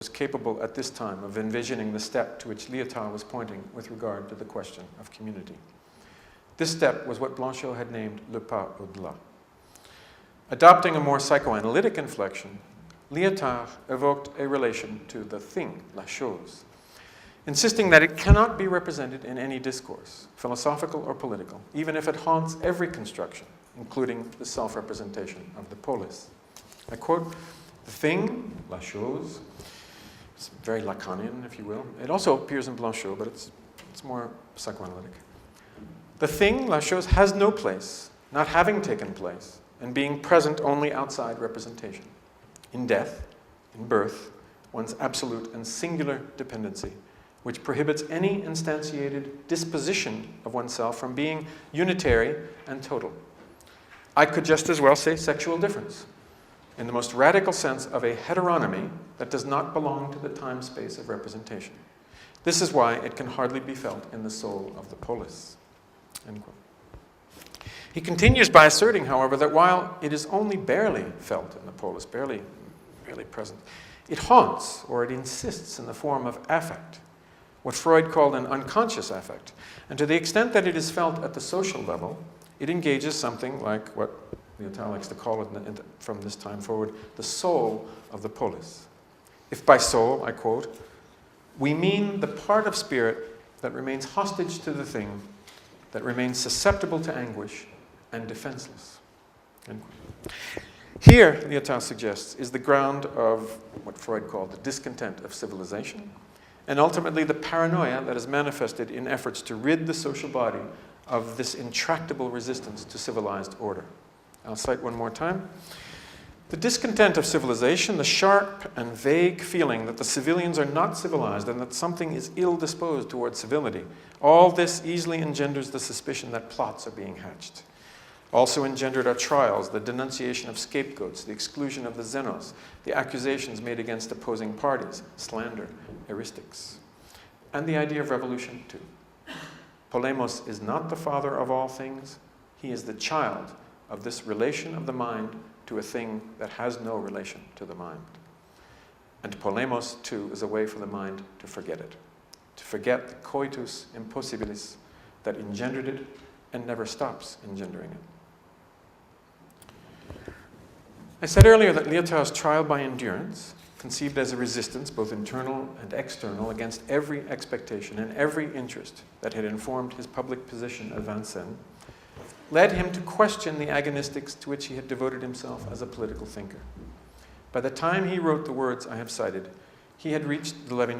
was capable at this time of envisioning the step to which Lyotard was pointing with regard to the question of community. This step was what Blanchot had named le pas au-delà. Adopting a more psychoanalytic inflection, Lyotard evoked a relation to the thing, la chose, insisting that it cannot be represented in any discourse, philosophical or political, even if it haunts every construction, including the self-representation of the polis. I quote, "The thing, la chose," it's very Lacanian, if you will. It also appears in Blanchot, but it's more psychoanalytic. "The thing, la chose, has no place, not having taken place, and being present only outside representation. In death, in birth, one's absolute and singular dependency, which prohibits any instantiated disposition of oneself from being unitary and total. I could just as well say sexual difference, in the most radical sense of a heteronomy that does not belong to the time-space of representation. This is why it can hardly be felt in the soul of the polis." End quote. He continues by asserting, however, that while it is only barely felt in the polis, barely present, it haunts, or it insists in the form of affect, what Freud called an unconscious affect. And to the extent that it is felt at the social level, it engages something like what Lyotard likes to call it from this time forward, the soul of the polis. If by soul, I quote, "we mean the part of spirit that remains hostage to the thing, that remains susceptible to anguish and defenseless." End quote. Here, Lyotard suggests, is the ground of what Freud called the discontent of civilization, and ultimately the paranoia that is manifested in efforts to rid the social body of this intractable resistance to civilized order. I'll cite one more time. The discontent of civilization, the sharp and vague feeling that the civilians are not civilized and that something is ill-disposed towards civility, all this easily engenders the suspicion that plots are being hatched. Also engendered are trials, the denunciation of scapegoats, the exclusion of the xenos, the accusations made against opposing parties, slander, heuristics, and the idea of revolution too. Polemos is not the father of all things. He is the child of this relation of the mind to a thing that has no relation to the mind. And polemos, too, is a way for the mind to forget it, to forget the coitus impossibilis that engendered it and never stops engendering it. I said earlier that Lyotard's trial by endurance, conceived as a resistance, both internal and external, against every expectation and every interest that had informed his public position at Vincennes, led him to question the agonistics to which he had devoted himself as a political thinker. By the time he wrote the words I have cited, he had reached the Levinas